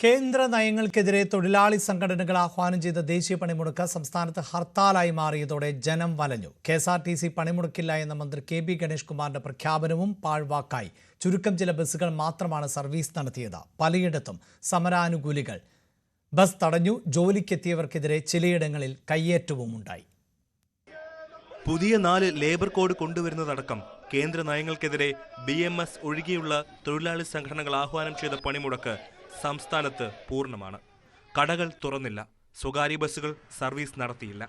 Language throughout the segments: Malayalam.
കേന്ദ്ര നയങ്ങൾക്കെതിരെ തൊഴിലാളി സംഘടനകൾ ആഹ്വാനം ചെയ്ത ദേശീയ പണിമുടക്ക് സംസ്ഥാനത്ത് ഹർത്താലായി മാറിയതോടെ ജനം വലഞ്ഞു. KSRTC പണിമുടക്കില്ല എന്ന മന്ത്രി KB ഗണേഷ് കുമാറിന്റെ പ്രഖ്യാപനവും പാഴ്വാക്കായി. ചുരുക്കം ചില ബസ്സുകൾ മാത്രമാണ് സർവീസ് നടത്തിയത്. പലയിടത്തും സമരാനുകൂലികൾ ബസ് തടഞ്ഞു. ജോലിക്കെത്തിയവർക്കെതിരെ ചിലയിടങ്ങളിൽ കയ്യേറ്റവും ഉണ്ടായി. പുതിയ 4 ലേബർ കോഡ് കൊണ്ടുവരുന്നതടക്കം കേന്ദ്ര നയങ്ങൾക്കെതിരെ BMS ഒഴികെയുള്ള തൊഴിലാളി സംഘടനകൾ ആഹ്വാനം ചെയ്ത പണിമുടക്ക് സംസ്ഥാനത്ത് പൂർണ്ണമാണ്. കടകൾ തുറന്നില്ല, സ്വകാര്യ ബസ്സുകൾ സർവീസ് നടത്തിയില്ല.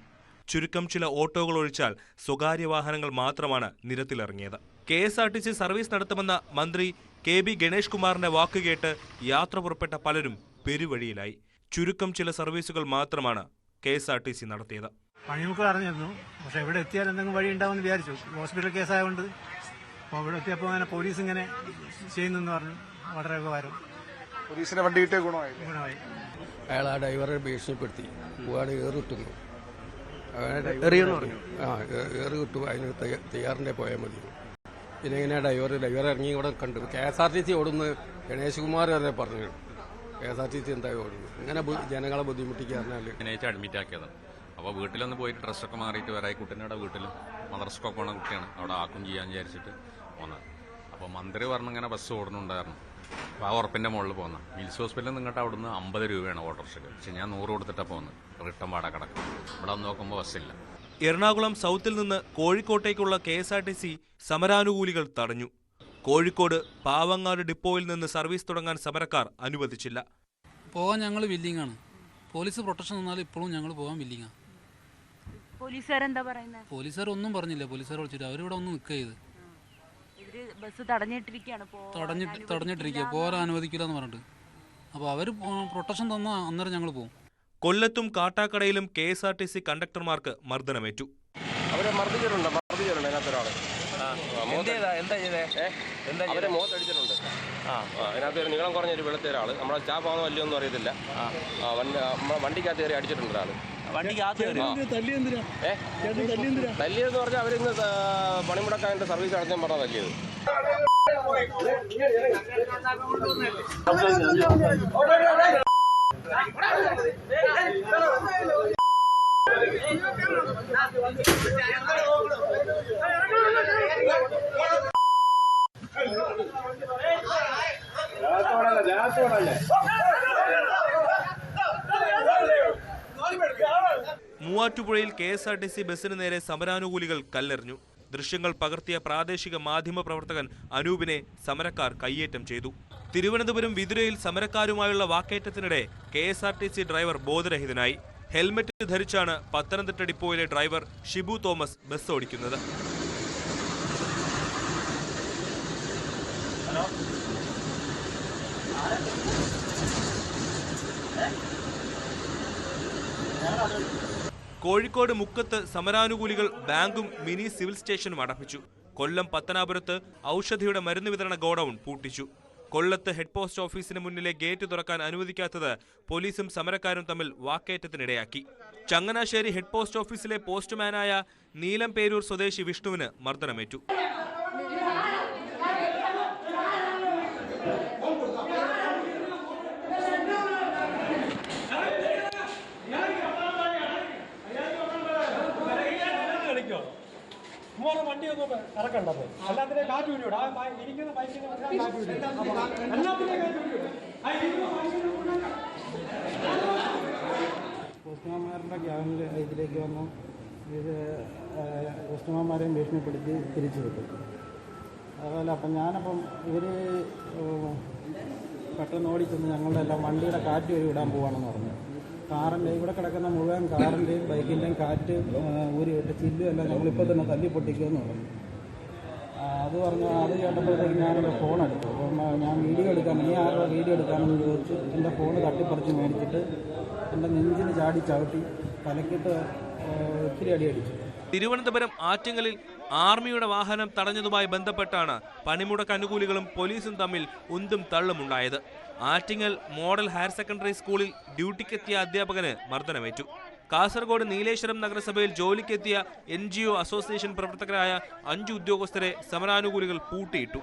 ചുരുക്കം ചില ഓട്ടോകൾ ഒഴിച്ചാൽ സ്വകാര്യ വാഹനങ്ങൾ മാത്രമാണ് നിരത്തിലിറങ്ങിയത്. KSRTC സർവീസ് നടത്തുമെന്ന മന്ത്രി KB ഗണേഷ് കുമാറിന്റെ വാക്കുകേട്ട് യാത്ര പുറപ്പെട്ട പലരും പെരുവഴിയിലായി. ചുരുക്കം ചില സർവീസുകൾ മാത്രമാണ് KSRTC നടത്തിയത്. പണിമുക്ക് അറിഞ്ഞിരുന്നു, പക്ഷെ ഇവിടെ എത്തിയാൽ എന്തെങ്കിലും വഴി ഉണ്ടാവുമെന്ന് വിചാരിച്ചു. ഹോസ്പിറ്റൽ കേസായതുകൊണ്ട് അപ്പോൾ ഇവിടെ എത്തിയപ്പോൾ അങ്ങനെ പോലീസ് ഇങ്ങനെ ചെയ്യുന്നെന്ന് പറഞ്ഞു. വളരെ ഉപകാരം. പോലീസിനെ വണ്ടി കിട്ടിയ ഗുണമായി. അയാൾ ആ ഡ്രൈവറെ ഭീഷണിപ്പെടുത്തി പോവാണ് ഏറ് കിട്ടുന്നു. ഏറ് കിട്ടും, അതിന് തയ്യാറിൻ്റെ പോയാൽ മതി. പിന്നെ ഇങ്ങനെ ഡ്രൈവർ ഇറങ്ങി ഇവിടെ കണ്ടു. KSRTC ഓടുന്നു ഗണേഷ് കുമാർ വരെ പറഞ്ഞു. KSRTC എന്തായാലും ഓടുന്നു. ഇങ്ങനെ ജനങ്ങളെ ബുദ്ധിമുട്ടിക്കാറിനാൽ ശനിയാഴ്ച അഡ്മിറ്റ് ആക്കിയത്. അപ്പോൾ വീട്ടിലൊന്ന് പോയിട്ട് ഡ്രസ്സൊക്കെ മാറിയിട്ട് വരായി. കുട്ടീൻ്റെ വീട്ടിൽ മദ്രസക്കൊക്കെ പോണ കുട്ടിയാണ്, അവിടെ ആക്കും ചെയ്യാൻ വിചാരിച്ചിട്ട് പോന്നത്. അപ്പോൾ മന്ത്രി പറഞ്ഞു ഇങ്ങനെ ബസ് ഓടുന്നുണ്ടായിരുന്നു. അപ്പോൾ ആ ഉറപ്പിൻ്റെ മുകളിൽ പോകുന്ന മിൽസ് ഹോസ്പിറ്റലിൽ നിന്നിട്ട് അവിടുന്ന് 50 രൂപയാണ് ഓട്ടോറിക്ഷയ്ക്ക്. പക്ഷെ ഞാൻ 100 കൊടുത്തിട്ടാണ് പോകുന്നത്. റിട്ടേൺ പാടാ കിടക്കും. ഇവിടെ നോക്കുമ്പോൾ ബസ്സില്ല. എറണാകുളം സൗത്തിൽ നിന്ന് കോഴിക്കോട്ടേക്കുള്ള KSRTC സമരാനുകൂലികൾ തടഞ്ഞു. കോഴിക്കോട് പാവങ്ങാട് ഡിപ്പോയിൽ നിന്ന് സർവീസ് തുടങ്ങാൻ സമരക്കാർ അനുവദിച്ചില്ല. പോകാൻ ഞങ്ങൾ വില്ലിങ്ങാണ്. പോലീസ് പ്രൊട്ടക്ഷൻ തന്നാലും ഇപ്പോഴും ഞങ്ങൾ പോകാൻ വില്ലിങ്ങാണ്. പോലീസുകാരെന്താ പറയുന്നത്? പോലീസുകാർ ഒന്നും പറഞ്ഞില്ല. പോലീസുകാർ വിളിച്ചിട്ട് അവരിവിടെ ഒന്ന് നിൽക്കുക ചെയ്ത് ബസ് തടഞ്ഞിട്ടിരിക്കുകയാണ്. തടഞ്ഞിട്ടിരിക്കുക, പോരാൻ അനുവദിക്കില്ല എന്ന് പറഞ്ഞിട്ട്. അപ്പോൾ അവർ പ്രൊട്ടക്ഷൻ തന്നാൽ അന്നേരം ഞങ്ങൾ പോകും. കൊല്ലത്തും കാട്ടാക്കടയിലും KSRTC കണ്ടക്ടർമാർക്ക് മർദ്ദനമേറ്റു. അവരെ മർദ്ദിച്ചിട്ടുണ്ട്. അതിനകത്തൊരാള് അവരെ മുഖത്തടിച്ചിട്ടുണ്ട്. അതിനകത്ത് നീളം കുറഞ്ഞൊരു വെളുത്ത ഒരാള്, നമ്മുടെ സ്റ്റാഫാണോ അല്ലയോ ഒന്നും അറിയത്തില്ല. വണ്ടിക്കകത്ത് കയറി അടിച്ചിട്ടുണ്ട് ഒരാള്. തല്ലിയെന്ന് പറഞ്ഞാൽ അവരിന്ന് പണിമുടക്കാൻ്റെ സർവീസ് നടത്താൻ പറഞ്ഞാൽ തല്ലിയത്. മൂവാറ്റുപുഴയിൽ KSRTC ബസ്സിന് നേരെ സമരാനുകൂലികൾ കല്ലെറിഞ്ഞു. ദൃശ്യങ്ങൾ പകർത്തിയ പ്രാദേശിക മാധ്യമ പ്രവർത്തകൻ അനൂപിനെ സമരക്കാർ കയ്യേറ്റം ചെയ്തു. തിരുവനന്തപുരം വിതുരയിൽ സമരക്കാരുമായുള്ള വാക്കേറ്റത്തിനിടെ KSRTC ഡ്രൈവർ ബോധരഹിതനായി. ഹെൽമറ്റ് ധരിച്ചാണ് പത്തനംതിട്ട ഡിപ്പോയിലെ ഡ്രൈവർ ഷിബു തോമസ് ബസ് ഓടിക്കുന്നത്. കോഴിക്കോട് മുക്കത്ത് സമരാനുകൂലികൾ ബാങ്കും മിനി സിവിൽ സ്റ്റേഷനും അടപ്പിച്ചു. കൊല്ലം പത്തനാപുരത്ത് ഔഷധിയുടെ മരുന്ന് വിതരണ ഗോഡൌൺ പൂട്ടിച്ചു. കൊല്ലത്ത് ഹെഡ് പോസ്റ്റ് ഓഫീസിന് മുന്നിലെ ഗേറ്റ് തുറക്കാൻ അനുവദിക്കാത്തത് പോലീസും സമരക്കാരും തമ്മിൽ വാക്കേറ്റത്തിനിടയാക്കി. ചങ്ങനാശ്ശേരി ഹെഡ് പോസ്റ്റ് ഓഫീസിലെ പോസ്റ്റ്മാനായ നീലംപേരൂർ സ്വദേശി വിഷ്ണുവിന് മർദ്ദനമേറ്റു. പോസ്റ്റ്മാൻമാരുടെ ഗ്യാങ്ങിൽ ഇതിലേക്ക് വന്നു. ഇത് പോസ്റ്റ്മാൻമാരെയും ഭീഷണിപ്പെടുത്തി തിരിച്ചു വിട്ടു. അതുപോലെ ഞാനപ്പം ഇവർ പെട്ടെന്ന് ഓടിച്ചെന്ന് ഞങ്ങളുടെ എല്ലാം വണ്ടിയുടെ കാറ്റ് വഴി വിടാൻ പോവാണെന്ന് പറഞ്ഞു. കാറിൻ്റെ ഇവിടെ കിടക്കുന്ന മുഴുവൻ കാറിൻ്റെയും ബൈക്കിൻ്റെയും കാറ്റ് ഊരിയിട്ട് ചില്ലും എല്ലാം ഞങ്ങളിപ്പോൾ തന്നെ തല്ലി പൊട്ടിക്കുമെന്ന് പറഞ്ഞു. അത് പറഞ്ഞു. അത് കേട്ടപ്പോഴത്തേക്ക് ഞാനെൻ്റെ ഫോൺ എടുത്തു. അപ്പം ഞാൻ വീഡിയോ എടുക്കാൻ, നീ ആരുടെ വീഡിയോ എടുക്കാമെന്ന് ചോദിച്ചു. എൻ്റെ ഫോൺ തട്ടിപ്പറിച്ച് മേടിച്ചിട്ട് എൻ്റെ നെഞ്ചിന് ചവിട്ടി തലക്കിട്ട് ഒത്തിരി അടിച്ചു. തിരുവനന്തപുരം ആറ്റിങ്ങലിൽ ആർമിയുടെ വാഹനം തടഞ്ഞതുമായി ബന്ധപ്പെട്ടാണ് പണിമുടക്ക് അനുകൂലികളും പോലീസും തമ്മിൽ ഉന്തും തള്ളുമുണ്ടായത്. ആറ്റിങ്ങൽ മോഡൽ ഹയർ സെക്കൻഡറി സ്കൂളിൽ ഡ്യൂട്ടിക്കെത്തിയ അധ്യാപകന് മർദ്ദനമേറ്റു. കാസർഗോഡ് നീലേശ്വരം നഗരസഭയിൽ ജോലിക്കെത്തിയ NGO അസോസിയേഷൻ പ്രവർത്തകരായ 5 ഉദ്യോഗസ്ഥരെ സമരാനുകൂലികൾ പൂട്ടിയിട്ടു.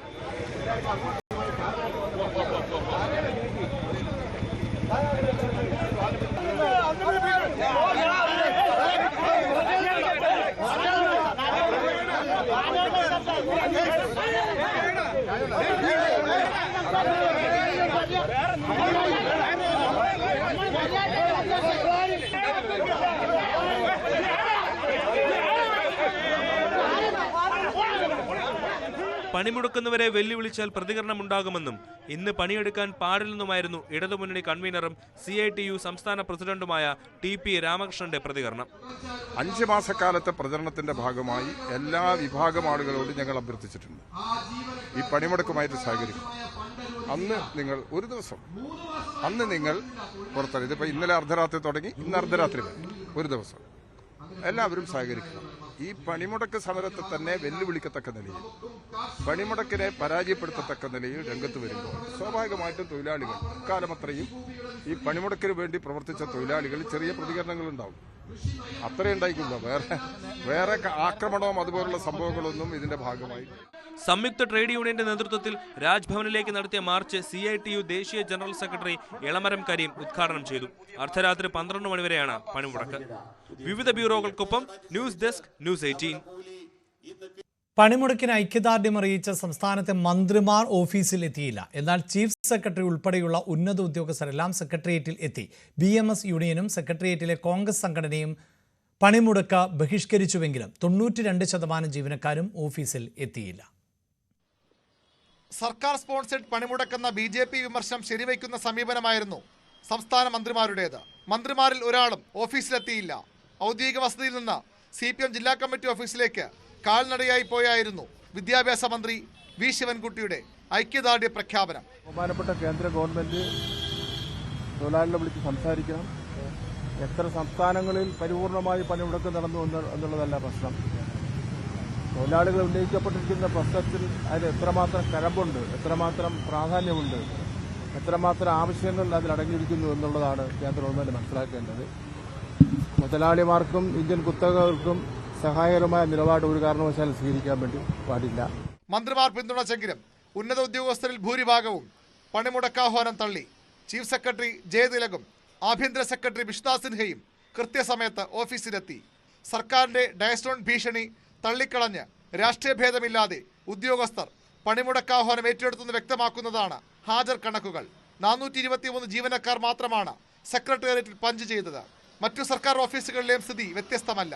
പണിമുടക്കുന്നവരെ വെല്ലുവിളിച്ചാൽ പ്രതികരണമുണ്ടാകുമെന്നും ഇന്ന് പണിയെടുക്കാൻ പാടില്ലെന്നുമായിരുന്നു ഇടതുമുന്നണി കൺവീനറും CITU സംസ്ഥാന പ്രസിഡന്റുമായ TP രാമകൃഷ്ണന്റെ പ്രതികരണം. 5 മാസക്കാലത്തെ പ്രചരണത്തിന്റെ ഭാഗമായി എല്ലാ വിഭാഗം ആളുകളോടും ഞങ്ങൾ അഭ്യർത്ഥിച്ചിട്ടുണ്ട്. ഈ പണിമുടക്കുമായിട്ട് സഹകരിക്കും. അന്ന് നിങ്ങൾ ഒരു ദിവസം നിങ്ങൾ പുറത്തിറങ്ങി, ഇതിപ്പോൾ ഇന്നലെ അർദ്ധരാത്രി തുടങ്ങി, ഇന്ന് അർദ്ധരാത്രി വരെ ഒരു ദിവസം എല്ലാവരും സഹകരിക്കണം. ഈ പണിമുടക്ക് സമരത്തെ തന്നെ വെല്ലുവിളിക്കത്തക്ക നിലയിൽ, പണിമുടക്കിനെ പരാജയപ്പെടുത്തത്തക്ക നിലയിൽ രംഗത്ത് വരുമ്പോൾ സ്വാഭാവികമായിട്ടും തൊഴിലാളികൾ ഇക്കാലമത്രയും ഈ പണിമുടക്കിന് വേണ്ടി പ്രവർത്തിച്ച തൊഴിലാളികൾ ചെറിയ പ്രതികരണങ്ങൾ ഉണ്ടാവും. അത്രേ ഉണ്ടായിക്കില്ല. വേറെ ആക്രമണവും അതുപോലുള്ള സംഭവങ്ങളൊന്നും ഇതിന്റെ ഭാഗമായി. സംയുക്ത ട്രേഡ് യൂണിയന്റെ നേതൃത്വത്തിൽ രാജ്ഭവനിലേക്ക് നടത്തിയ മാർച്ച് CITU ദേശീയ ജനറൽ സെക്രട്ടറി എളമരം കരീം ഉദ്ഘാടനം ചെയ്തു. അർദ്ധരാത്രി 12 മണിവരെയാണ് പണിമുടക്ക്. വിവിധ ബ്യൂറോകൾക്കൊപ്പം ന്യൂസ് ഡെസ്ക് ന്യൂസ് 18. പണിമുടക്കിന് ഐക്യദാർഢ്യം അറിയിച്ച സംസ്ഥാനത്തെ മന്ത്രിമാർ ഓഫീസിൽ എത്തിയില്ല. എന്നാൽ ചീഫ് സെക്രട്ടറി ഉൾപ്പെടെയുള്ള ഉന്നത ഉദ്യോഗസ്ഥരെല്ലാം സെക്രട്ടേറിയറ്റിൽ എത്തി. BMS യൂണിയനും സെക്രട്ടേറിയറ്റിലെ കോൺഗ്രസ് സംഘടനയും പണിമുടക്ക് ബഹിഷ്കരിച്ചുവെങ്കിലും 92% ജീവനക്കാരും ഓഫീസിൽ എത്തിയില്ല. സർക്കാർ സ്പോൺസേഡ് പണിമുടക്കുന്ന BJP വിമർശനം ശരിവയ്ക്കുന്ന സമീപനമായിരുന്നു സംസ്ഥാന മന്ത്രിമാരുടേത്. മന്ത്രിമാരിൽ ഒരാളും ഓഫീസിലെത്തിയില്ല. ഔദ്യോഗിക വസതിയിൽ നിന്ന് CPM ജില്ലാ കമ്മിറ്റി ഓഫീസിലേക്ക് കാൽനടയായി പോയായിരുന്നു വിദ്യാഭ്യാസ മന്ത്രി V ശിവൻകുട്ടിയുടെ ഐക്യദാർഢ്യ പ്രഖ്യാപനം. ബഹുമാനപ്പെട്ട കേന്ദ്ര ഗവൺമെന്റ് തൊഴിലാളികളെ വിളിച്ച് സംസാരിക്കണം. എത്ര സംസ്ഥാനങ്ങളിൽ പരിപൂർണമായി പണിമുടക്ക് നടന്നു എന്നുള്ളതല്ല പ്രശ്നം. തൊഴിലാളികൾ ഉന്നയിക്കപ്പെട്ടിരിക്കുന്ന പ്രശ്നത്തിൽ അതിൽ എത്രമാത്രം കഴമ്പുണ്ട്, എത്രമാത്രം പ്രാധാന്യമുണ്ട്, എത്രമാത്രം ആവശ്യങ്ങൾ അതിലടങ്ങിയിരിക്കുന്നു എന്നുള്ളതാണ് കേന്ദ്ര ഗവൺമെന്റ് മനസ്സിലാക്കേണ്ടത്. മുതലാളിമാർക്കും ഇന്ത്യൻ കുത്തകകൾക്കും സഹായകരമായ നിലപാട് ഒരു കാരണവശാലും സ്വീകരിക്കാൻ വേണ്ടി പാടില്ല. മന്ത്രിമാർ പിന്തുണച്ചെങ്കിലും ഉന്നത ഉദ്യോഗസ്ഥരിൽ ഭൂരിഭാഗവും പണിമുടക്കാഹ്വാനം തള്ളി. ചീഫ് സെക്രട്ടറി ജയതിലകും ആഭ്യന്തര സെക്രട്ടറി വിഷ്ണു സിൻഹയും കൃത്യസമയത്ത് ഓഫീസിലെത്തി. സർക്കാരിന്റെ ഡയസ്ട്രോൺ ഭീഷണി തള്ളിക്കളഞ്ഞ് രാഷ്ട്രീയ ഭേദമില്ലാതെ ഉദ്യോഗസ്ഥർ പണിമുടക്കാഹ്വാനം ഏറ്റെടുത്തെന്ന് വ്യക്തമാക്കുന്നതാണ് ഹാജർ കണക്കുകൾ. 423 ജീവനക്കാർ മാത്രമാണ് സെക്രട്ടേറിയറ്റിൽ പഞ്ച് ചെയ്തത്. മറ്റു സർക്കാർ ഓഫീസുകളിലെയും സ്ഥിതി വ്യത്യസ്തമല്ല.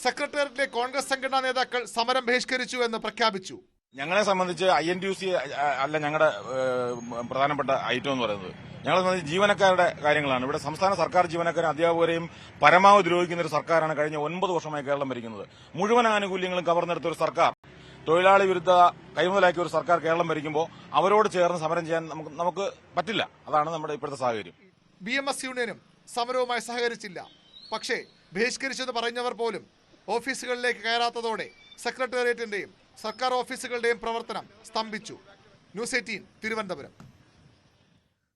സെക്രട്ടേറിയറ്റിലെ കോൺഗ്രസ് സംഘടനാ നേതാക്കൾ സമരം ബഹിഷ്കരിച്ചു എന്ന് പ്രഖ്യാപിച്ചു. ഞങ്ങളെ സംബന്ധിച്ച് INTUC അല്ല ഞങ്ങളുടെ പ്രധാനപ്പെട്ട ഐറ്റം എന്ന് പറയുന്നത്. ഞങ്ങളെ സംബന്ധിച്ച് ജീവനക്കാരുടെ കാര്യങ്ങളാണ്. ഇവിടെ സംസ്ഥാന സർക്കാർ ജീവനക്കാരും അധ്യാപകരെയും പരമാവധി ദ്രോഹിക്കുന്ന ഒരു സർക്കാരാണ് കഴിഞ്ഞ 9 വർഷമായി കേരളം ഭരിക്കുന്നത്. മുഴുവൻ ആനുകൂല്യങ്ങളും കവർന്നെടുത്ത ഒരു സർക്കാർ, തൊഴിലാളി വിരുദ്ധ കൈമുതലാക്കിയ ഒരു സർക്കാർ കേരളം ഭരിക്കുമ്പോൾ അവരോട് ചേർന്ന് സമരം ചെയ്യാൻ നമുക്ക് പറ്റില്ല. അതാണ് നമ്മുടെ ഇപ്പോഴത്തെ സാഹചര്യം. BMS യൂണിയനും സമരവുമായി സഹകരിച്ചില്ല. പക്ഷേ ബഹിഷ്കരിച്ചെന്ന് പറഞ്ഞവർ പോലും ഓഫീസുകളിലേക്ക് കയറാത്തതോടെ സെക്രട്ടേറിയറ്റിന്റെയും സർക്കാർ ഓഫീസുകളുടെയും പ്രവർത്തനം സ്തംഭിച്ചു. ന്യൂസ് 18 തിരുവനന്തപുരം.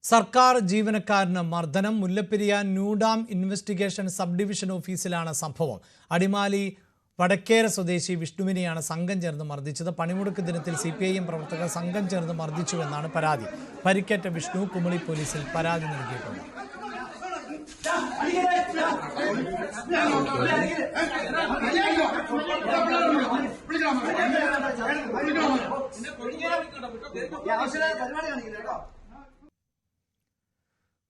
സർക്കാർ ജീവനക്കാരന് മർദ്ദനം. മുല്ലപ്പെരിയാർ ന്യൂഡാം ഇൻവെസ്റ്റിഗേഷൻ സബ് ഡിവിഷൻ ഓഫീസിലാണ് സംഭവം. അടിമാലി വടക്കേര സ്വദേശി വിഷ്ണുവിനെയാണ് സംഘം ചേർന്ന് മർദ്ദിച്ചത്. പണിമുടക്ക് ദിനത്തിൽ CPIM പ്രവർത്തകർ സംഘം ചേർന്ന് മർദ്ദിച്ചുവെന്നാണ് പരാതി. പരിക്കേറ്റ വിഷ്ണു കുമളി പോലീസിൽ പരാതി നൽകിയിട്ടുണ്ട്.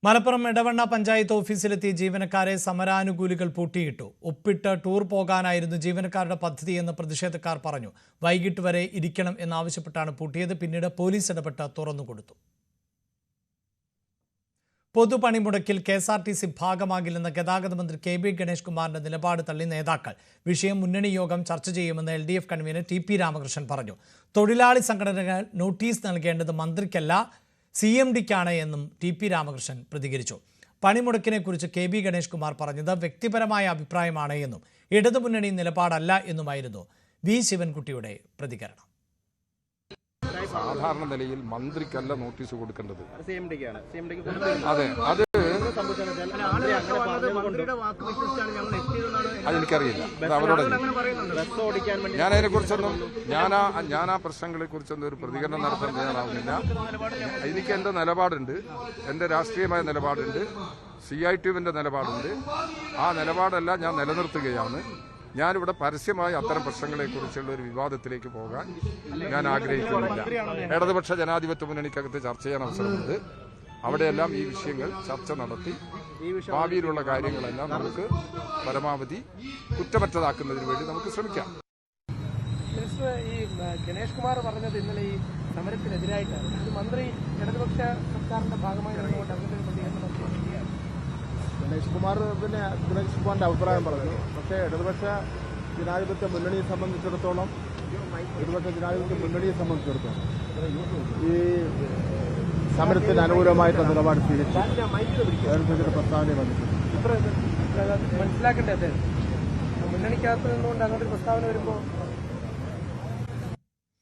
മലപ്പുറം എടവണ്ണ പഞ്ചായത്ത് ഓഫീസിലെത്തിയ ജീവനക്കാരെ സമരാനുകൂലികൾ പൂട്ടിയിട്ടു. ഒപ്പിട്ട് ടൂർ പോകാനായിരുന്നു ജീവനക്കാരുടെ പദ്ധതിയെന്ന് പ്രതിഷേധക്കാർ പറഞ്ഞു. വൈകിട്ട് വരെ ഇരിക്കണം എന്നാവശ്യപ്പെട്ടാണ് പൂട്ടിയത്. പിന്നീട് പോലീസ് ഇടപെട്ട് തുറന്നുകൊടുത്തു. പൊതുപണിമുടക്കിൽ KSRTC ഭാഗമാകില്ലെന്ന ഗതാഗത മന്ത്രി KB ഗണേഷ് കുമാറിന്റെ നിലപാട് തള്ളി നേതാക്കൾ. വിഷയം മുന്നണി യോഗം ചർച്ച ചെയ്യുമെന്ന് LDF കൺവീനർ TP രാമകൃഷ്ണൻ പറഞ്ഞു. തൊഴിലാളി സംഘടനകൾ നോട്ടീസ് നൽകേണ്ടത് മന്ത്രിക്കല്ല CMDക്കാണ് എന്നും TP രാമകൃഷ്ണൻ പ്രതികരിച്ചു. പണിമുടക്കിനെക്കുറിച്ച് KB ഗണേഷ് കുമാർ പറഞ്ഞത് വ്യക്തിപരമായ അഭിപ്രായമാണ് എന്നും ഇടതുമുന്നണി നിലപാടല്ല എന്നുമായിരുന്നു V ശിവൻകുട്ടിയുടെ പ്രതികരണം. സാധാരണ നിലയിൽ മന്ത്രിക്കല്ല നോട്ടീസ് കൊടുക്കേണ്ടത്. അതെ, അത് അതെനിക്കറിയില്ല. അത് അവരോട് ഞാൻ അതിനെക്കുറിച്ചൊന്നും ഞാൻ ആ പ്രശ്നങ്ങളെ കുറിച്ചൊന്നും ഒരു പ്രതികരണം നടത്താൻ തയ്യാറാവുന്നില്ല. എനിക്ക് എന്റെ നിലപാടുണ്ട്, എന്റെ രാഷ്ട്രീയമായ നിലപാടുണ്ട്, CITUവിന്റെ നിലപാടുണ്ട്. ആ നിലപാടെല്ലാം ഞാൻ നിലനിർത്തുകയാണ്. ഞാനിവിടെ പരസ്യമായി അത്തരം പ്രശ്നങ്ങളെക്കുറിച്ചുള്ള ഒരു വിവാദത്തിലേക്ക് പോകാൻ ഞാൻ ആഗ്രഹിക്കുന്നില്ല. ഇടതുപക്ഷ ജനാധിപത്യ മുന്നണിക്കകത്ത് ചർച്ച ചെയ്യാൻ അവസരമുണ്ട്. അവിടെയെല്ലാം ഈ വിഷയങ്ങൾ ചർച്ച നടത്തി ഭാവിയിലുള്ള കാര്യങ്ങളെല്ലാം നമുക്ക് പരമാവധി കുറ്റമറ്റതാക്കുന്നതിന് വേണ്ടി നമുക്ക് ശ്രമിക്കാം. മിനിസ്റ്റർ, ഈ ഗണേഷ് കുമാർ പറഞ്ഞത് ഇന്നലെ ഈ സമരത്തിനെതിരായിട്ടാണ്. ഇത് മന്ത്രി ഇടതുപക്ഷ സർക്കാരിന്റെ ഭാഗമായി നിന്നുകൊണ്ട് അതിന്റെ ഒരു പ്രതികരണം നടത്തിയിരിക്കുകയാണ്. ഗണേഷ് കുമാറിന്റെ അഭിപ്രായം പറഞ്ഞു. പക്ഷേ ഇടതുപക്ഷ ജനാധിപത്യ മുന്നണിയെ സംബന്ധിച്ചിടത്തോളം ഈ സമരത്തിന് അനുകൂലമായിട്ട് നിലപാട് സ്വീകരിച്ചു പ്രസ്താവന വന്നിട്ടുണ്ട്. മനസ്സിലാക്കട്ടെ, അദ്ദേഹം മുന്നണിക്കകത്ത് നിന്നുകൊണ്ട് അങ്ങോട്ട് പ്രസ്താവന വരുമ്പോൾ